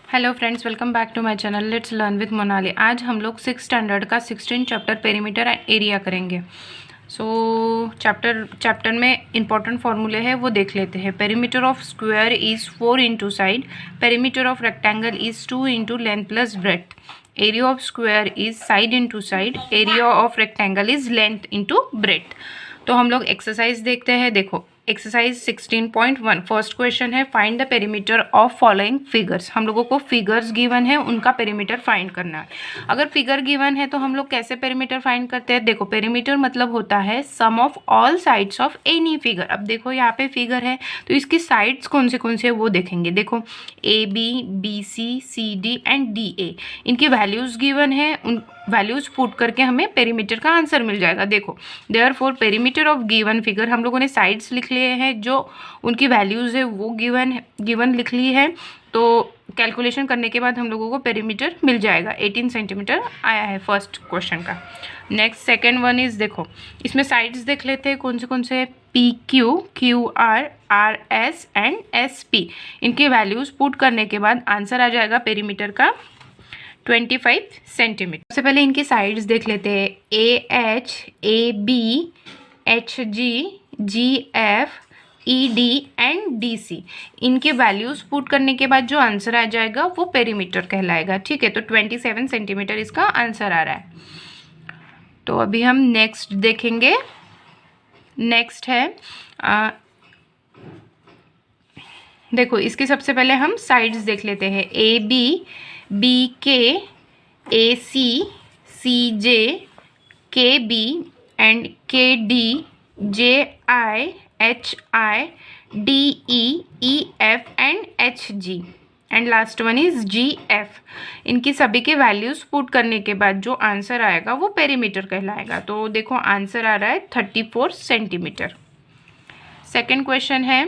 Hello friends, welcome back to my channel let's learn with Monali. आज हम लोग 6 standard का 16 चैप्टर पेरीमीटर एंड एरिया करेंगे। चैप्टर में इंपॉर्टेंट फॉर्मूले है वो देख लेते हैं। Perimeter of square is 4 into side, perimeter of rectangle is 2 into length plus breadth, area of square is side into side, area of rectangle is length into breadth. तो हम लोग एक्सरसाइज देखते हैं। देखो एक्सरसाइज 16.1 फर्स्ट क्वेश्चन है, find the perimeter of following figures. हम लोगों को फिगर्स गिवन है, उनका पेरीमीटर फाइंड करना है। अगर फिगर गिवन है तो हम लोग कैसे पेरीमीटर फाइंड करते हैं? देखो पेरीमीटर मतलब होता है sum of all sides of any figure. अब देखो यहाँ पे फिगर है तो इसकी साइड्स कौन से है वो देखेंगे। देखो A B C C D and D A, इनकी वैल्यूज गिवन है, उन वैल्यूज पुट करके हमें पेरीमीटर का आंसर मिल जाएगा। देखो therefore perimeter of given figure, हम लोगों ने साइड्स लिख लिए हैं, जो उनकी वैल्यूज है वो गिवन लिख ली है। तो कैलकुलेशन करने के बाद हम लोगों को पेरीमीटर मिल जाएगा। 18 सेंटीमीटर आया है फर्स्ट क्वेश्चन का। नेक्स्ट सेकेंड वन इज, देखो इसमें साइड्स देख लेते हैं कौन से P Q, Q R, R S and S P. इनकी वैल्यूज पुट करने के बाद आंसर आ जाएगा पेरीमीटर का 25 सेंटीमीटर। सबसे पहले इनकी साइड्स देख लेते हैं। A H, A B, H G, G F, E D and D C. इनके वैल्यूज पुट करने के बाद जो आंसर आ जाएगा वो पेरीमीटर कहलाएगा। ठीक है, तो 27 सेंटीमीटर इसका आंसर आ रहा है। तो अभी हम नेक्स्ट देखेंगे। नेक्स्ट है देखो इसके सबसे पहले हम साइड्स देख लेते हैं। ए बी, बी के, ए सी, C J, K B and K D, J I, H I, D E, E F and H G and last one is G F. इनकी सभी के वैल्यूज पुट करने के बाद जो आंसर आएगा वो पेरीमीटर कहलाएगा। तो देखो आंसर आ रहा है 34 सेंटीमीटर। सेकेंड क्वेश्चन है,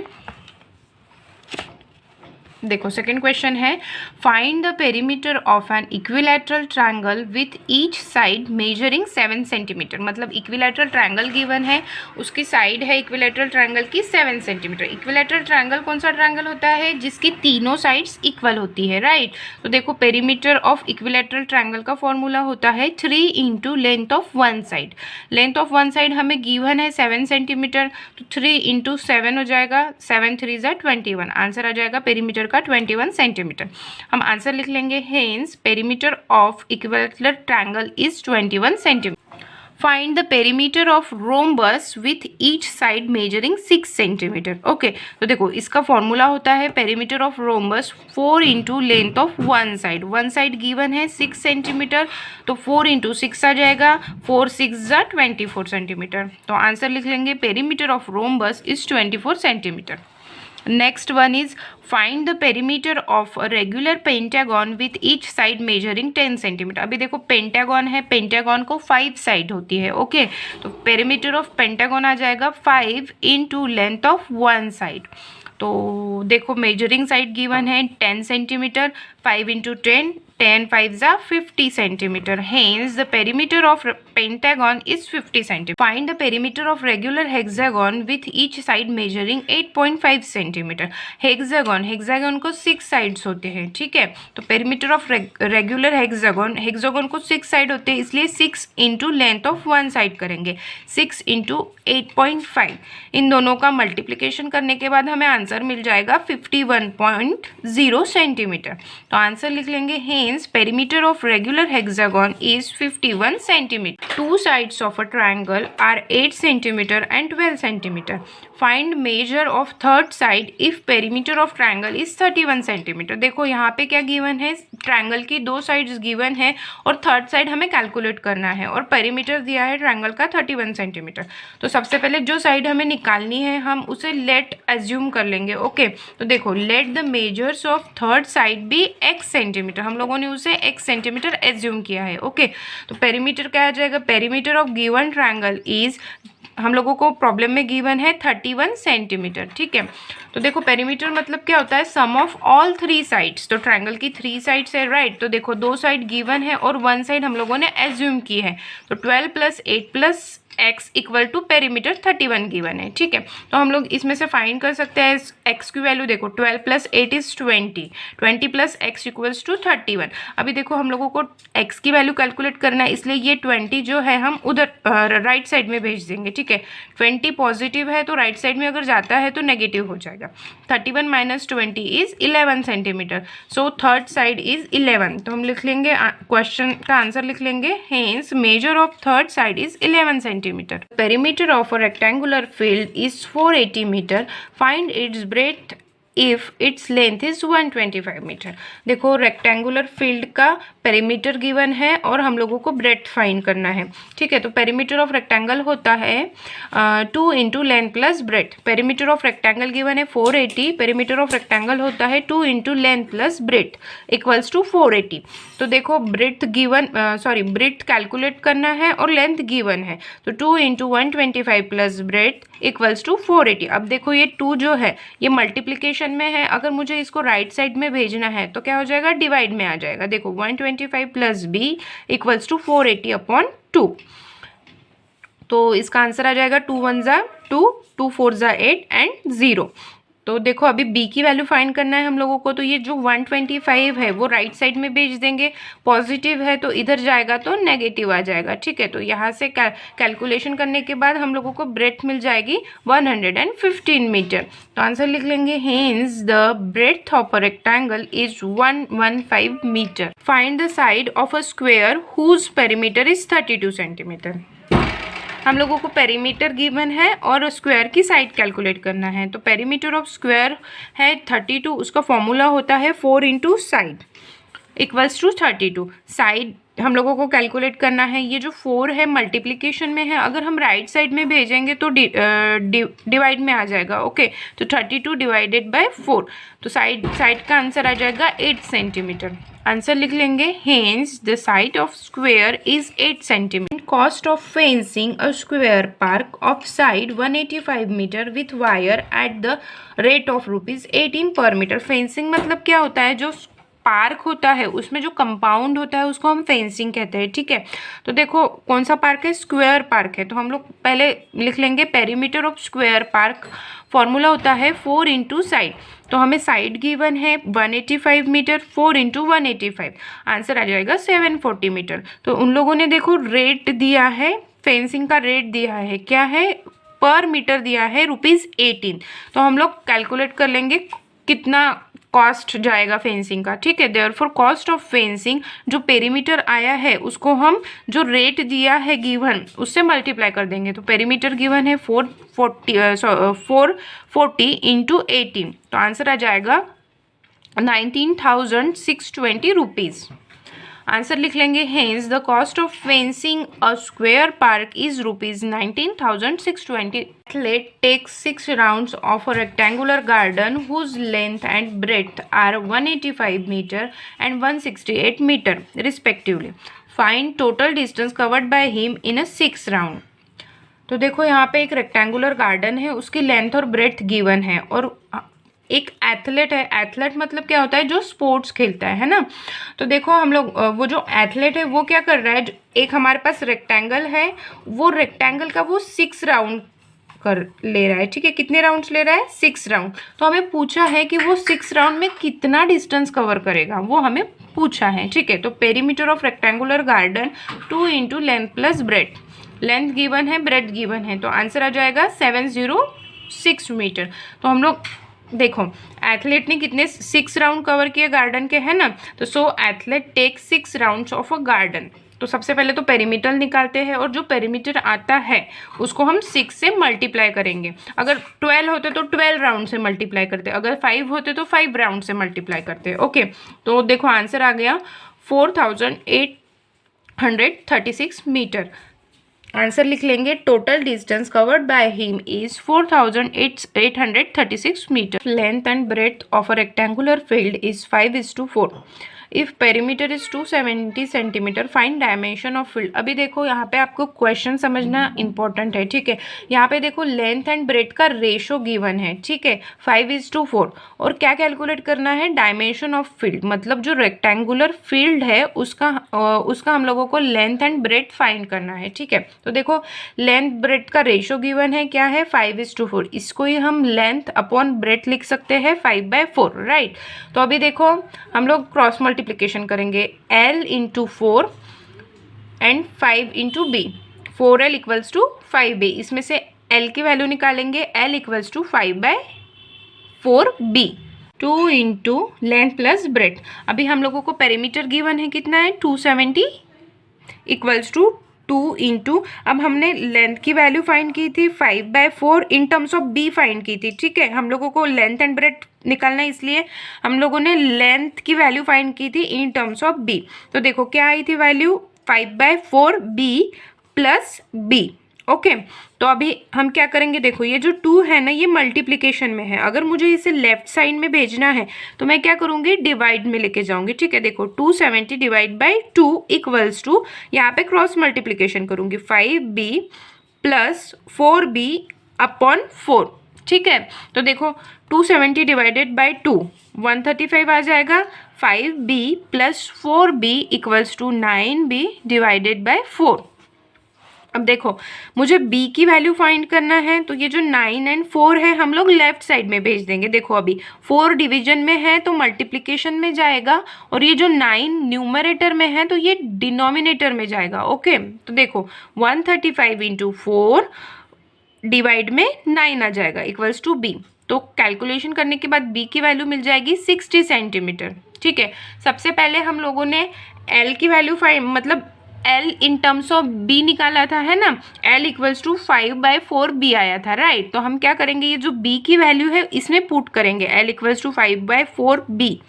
देखो सेकेंड क्वेश्चन है, find the perimeter of an equilateral triangle with each side measuring 7 centimetre. मतलब इक्विलैटरल ट्रायंगल गिवन है, उसकी साइड है इक्विलैटरल ट्रायंगल की 7 सेंटीमीटर। इक्विलैटरल ट्रायंगल कौन सा ट्रायंगल होता है? जिसकी तीनों साइड्स इक्वल होती है, राइट। तो देखो पेरीमीटर ऑफ इक्विलैटरल ट्रायंगल का फॉर्मूला होता है 3 into length of one side. Length of one side हमें गिवन है 7 सेंटीमीटर, तो 3 इंटू 7 हो जाएगा, 7 3 ज़ा 21। आंसर आ जाएगा पेरीमीटर का 21 सेंटीमीटर। हम आंसर लिख लेंगे, hence perimeter of equilateral triangle is 21 centimetre. Find the perimeter of rhombus with each side measuring 6 centimetre. Okay, तो देखो इसका फॉर्मूला होता है perimeter of rhombus 4 into length of one side. One side given है 6 centimetre, तो 4 into 6 आ जाएगा, 4 6 ज़ा 24 centimetre. तो आंसर लिख लेंगे perimeter of rhombus is 24 centimetre. Next one is, find the perimeter of a regular pentagon with each side measuring 10 centimetre. अभी देखो pentagon है, पेंटागन को 5 साइड होती है। ओके, तो पेरीमीटर ऑफ पेंटागन आ जाएगा 5 into length of one side. तो देखो मेजरिंग साइड गिवन है 10 सेंटीमीटर, 5 इंटू 10, 10 5 ज़ा 50 centimetre. Hence the perimeter of pentagon is 50 centimetre. Find the perimeter of regular hexagon with each side measuring 8.5 centimetre. Hexagon को 6 sides होते हैं, ठीक है। तो पेरीमीटर ऑफ रेगुलर हेक्सागन को 6 साइड होते हैं, इसलिए 6 into length of one side करेंगे, 6 इंटू 8.5। इन दोनों का मल्टीप्लीकेशन करने के बाद हमें आंसर मिल जाएगा 51.0 सेंटीमीटर। तो आंसर लिख लेंगे, hence perimeter of regular hexagon is 51 centimetre. Two sides of a triangle are 8 centimeter and 12 centimeter. Find measure of third side if perimeter of triangle is 31 centimeter. देखो यहाँ पे क्या गिवन है, triangle की 2 sides given है और third side हमें calculate करना है, और पेरीमीटर दिया है ट्रायंगल का 31 सेंटीमीटर। तो सबसे पहले जो साइड हमें निकालनी है हम उसे लेट एज्यूम कर लेंगे। ओके, तो देखो let the measures of third side be x centimetre. हम लोगों ने उसे x सेंटीमीटर एज्यूम किया है। ओके, तो पेरीमीटर क्या आ जाएगा? Perimeter of given triangle is, हम लोगों को प्रॉब्लम में गिवन है 31 सेंटीमीटर, ठीक है। तो देखो पेरीमीटर मतलब क्या होता है, सम ऑफ ऑल 3 साइड्स। तो ट्रायंगल की 3 साइड्स है, राइट। तो देखो 2 साइड गिवन है और 1 साइड हम लोगों ने एज्यूम की है, तो 12 + 8 + x equal to perimeter 31 given है, ठीक है। तो हम लोग इसमें से फाइंड कर सकते हैं x की वैल्यू। देखो 12 plus 8 is 20 plus x equals to 31। अभी देखो हम लोगों को x की वैल्यू कैलकुलेट करना है, इसलिए ये 20 जो है हम उधर राइट साइड में भेज देंगे, ठीक है। 20 पॉजिटिव है तो राइट साइड में अगर जाता है तो नेगेटिव हो जाएगा। 31 minus 20 is 11 centimetre, so third side is 11। तो हम लिख लेंगे, क्वेश्चन का आंसर लिख लेंगे, hence measure of third side is 11 centimetre. Perimeter of a rectangular field is 480 metre, find its breadth if its length is 125 metre. देखो rectangular field का perimeter given है और हम लोगों को ब्रेथ फाइंड करना है, ठीक है। तो पेरीमीटर ऑफ रेक्टेंगल होता है 2 into length plus breadth. Perimeter of rectangle given है 480, पेरीमीटर ऑफ रेक्टेंगल होता है 2 into length plus breadth equals to 480। तो देखो ब्रेथ गिवन, ब्रेथ कैलकुलेट करना है और लेंथ गिवन है, तो 2 into 125 plus breadth equals to 480। अब देखो ये 2 जो है ये मल्टीप्लिकेशन में है, अगर मुझे इसको राइट साइड में भेजना है तो क्या हो जाएगा, डिवाइड में आ जाएगा। देखो 125 plus B equals to 480 upon 2। तो इसका आंसर आ जाएगा 2 1 ज़ा 2, 2 4 ज़ा 8 एंड 0। तो देखो अभी b की वैल्यू फाइंड करना है हम लोगों को, तो ये जो 125 है वो राइट साइड में भेज देंगे, पॉजिटिव है तो इधर जाएगा तो नेगेटिव आ जाएगा, ठीक है। तो यहाँ से कैलकुलेशन करने के बाद हम लोगों को ब्रेथ मिल जाएगी 115 मीटर। तो आंसर लिख लेंगे, hence the breadth of a rectangle is 115 metre. Find the side of a square whose perimeter is 32 centimetre. हम लोगों को पेरीमीटर गिवन है और स्क्वायर की साइड कैलकुलेट करना है। तो पेरीमीटर ऑफ स्क्वायर है 32, उसका फॉर्मूला होता है 4 into side equals to 32। Side हम लोगों को कैलकुलेट करना है, ये जो 4 है मल्टीप्लिकेशन में है, अगर हम राइट साइड में भेजेंगे तो डिवाइड में आ जाएगा, ओके। तो 32 डिवाइडेड बाय 4, तो साइड का आंसर आ जाएगा 8 सेंटीमीटर। आंसर लिख लेंगे, hence the side of square is 8 centimetre. Cost of fencing a square park of side 185 metre with wire at the rate of ₹18 per metre. Fencing मतलब क्या होता है, जो पार्क होता है उसमें जो कंपाउंड होता है उसको हम फेंसिंग कहते हैं, ठीक है। तो देखो कौन सा पार्क है, स्क्वायर पार्क है। तो हम लोग पहले लिख लेंगे perimeter of square park, formula होता है 4 इंटू साइड। तो हमें साइड गिवन है 185 मीटर, 4 इंटू 185, आंसर आ जाएगा 740 मीटर। तो उन लोगों ने देखो रेट दिया है, फेंसिंग का रेट दिया है, क्या है, पर मीटर दिया है ₹18। तो हम लोग कैलकुलेट कर लेंगे कितना कॉस्ट जाएगा फेंसिंग का, ठीक है। देयरफॉर कॉस्ट ऑफ फेंसिंग, जो पेरीमीटर आया है उसको हम जो रेट दिया है गिवन उससे मल्टीप्लाई कर देंगे। तो पेरीमीटर गिवन है 440 इंटू 18, तो आंसर आ जाएगा 19,620 रुपीज़। आंसर लिख लेंगे, hence the cost of fencing a square park is ₹19,620। Athlete takes 6 rounds of a rectangular garden whose length and breadth are 185 meter and 168 meter respectively. Find total distance covered by him in a 6 round. तो देखो यहाँ पे एक rectangular garden है, उसकी length और breath given है, और एक एथलेट है। एथलेट मतलब क्या होता है, जो स्पोर्ट्स खेलता है ना। तो देखो हम लोग वो जो एथलेट है वो क्या कर रहा है, एक हमारे पास रेक्टेंगल है, वो रेक्टेंगल का वो 6 राउंड कर ले रहा है, ठीक है। कितने राउंड्स ले रहा है, 6 राउंड। तो हमें पूछा है कि वो 6 राउंड में कितना डिस्टेंस कवर करेगा, वो हमें पूछा है, ठीक है। तो perimeter of rectangular garden 2 into length plus breath, length given है, ब्रेथ गिवन है, तो आंसर आ जाएगा 706 मीटर। तो हम लोग देखो एथलीट ने कितने 6 राउंड कवर किए गार्डन के, है ना। तो so athlete take 6 rounds of a garden. तो सबसे पहले तो पेरीमीटर निकालते हैं, और जो पेरीमीटर आता है उसको हम 6 से मल्टीप्लाई करेंगे। अगर 12 होते तो 12 राउंड से मल्टीप्लाई करते, अगर 5 होते तो 5 राउंड से मल्टीप्लाई करते, ओके। तो देखो आंसर आ गया 4,836 मीटर। आंसर लिख लेंगे, total distance covered by him is 4,836 metre. Length and breadth of a rectangular field is 5:4। If perimeter is 270 centimetre find dimension of field. अभी देखो यहाँ पे आपको क्वेश्चन समझना इंपॉर्टेंट है, ठीक है। यहाँ पे देखो लेंथ एंड ब्रेथ का रेशो गिवन है, ठीक है, 5:4, और क्या कैलकुलेट करना है, डायमेंशन ऑफ फील्ड, मतलब जो रेक्टेंगुलर फील्ड है उसका हम लोगों को लेंथ एंड ब्रेथ फाइंड करना है, ठीक है। तो देखो लेंथ ब्रेथ का रेशो गिवन है, क्या है, 5:4। इसको ही हम लेंथ अपॉन ब्रेथ लिख सकते हैं 5/4, राइट। तो अभी देखो हम लोग क्रॉस मल्टीप्लिकेशन करेंगे, L into 4 and 5 into B, 4L equals to 5B। इसमें से L की वैल्यू निकालेंगे, L equals to 5/4B। 2 into length plus breadth. अभी हम लोगों को पेरीमीटर गिवन है कितना है, 270 इक्वल्स टू 2 इंटू, अब हमने लेंथ की वैल्यू फाइंड की थी 5/4 in terms of B find की थी, ठीक है। हम लोगों को लेंथ एंड ब्रेथ निकालना है, इसलिए हम लोगों ने लेंथ की वैल्यू फाइंड की थी इन टर्म्स ऑफ बी। तो देखो क्या आई थी value, 5/4B plus B, okay. तो अभी हम क्या करेंगे, देखो ये जो 2 है ना, ये मल्टीप्लिकेशन में है। अगर मुझे इसे लेफ्ट साइड में भेजना है तो मैं क्या करूँगी, डिवाइड में लेके जाऊँगी, ठीक है। देखो 270 डिवाइड बाई 2 इक्वल्स टू, यहाँ पे क्रॉस मल्टीप्लिकेशन करूँगी, 5B प्लस 4B अपॉन 4, ठीक है। तो देखो 270 डिवाइडेड बाई 2 135 आ जाएगा, 5B plus 4B equals to 9B divided by 4। अब देखो मुझे b की वैल्यू फाइंड करना है, तो ये जो 9 एंड 4 है हम लोग लेफ्ट साइड में भेज देंगे। देखो अभी 4 डिवीजन में है तो मल्टीप्लिकेशन में जाएगा, और ये जो 9 न्यूमरेटर में है तो ये डिनोमिनेटर में जाएगा, ओके। तो देखो 135 इंटू 4 डिवाइड में 9 आ जाएगा इक्वल्स टू b। तो कैलकुलेशन करने के बाद b की वैल्यू मिल जाएगी 60 सेंटीमीटर, ठीक है। सबसे पहले हम लोगों ने l की वैल्यू मतलब L in terms of B निकाला था, है ना, L इक्वल्स टू 5/4B आया था, राइट। तो हम क्या करेंगे, ये जो B की वैल्यू है इसमें पुट करेंगे, L इक्वल्स टू 5/4B।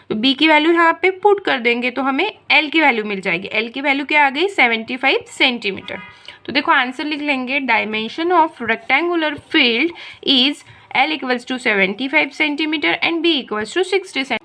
तो B की वैल्यू यहाँ पे पुट कर देंगे तो हमें L की वैल्यू मिल जाएगी। L की वैल्यू क्या आ गई, 75 सेंटीमीटर। तो देखो आंसर लिख लेंगे, dimension of rectangular field is L equals to 75 centimetre and B equals to 60 centimetre.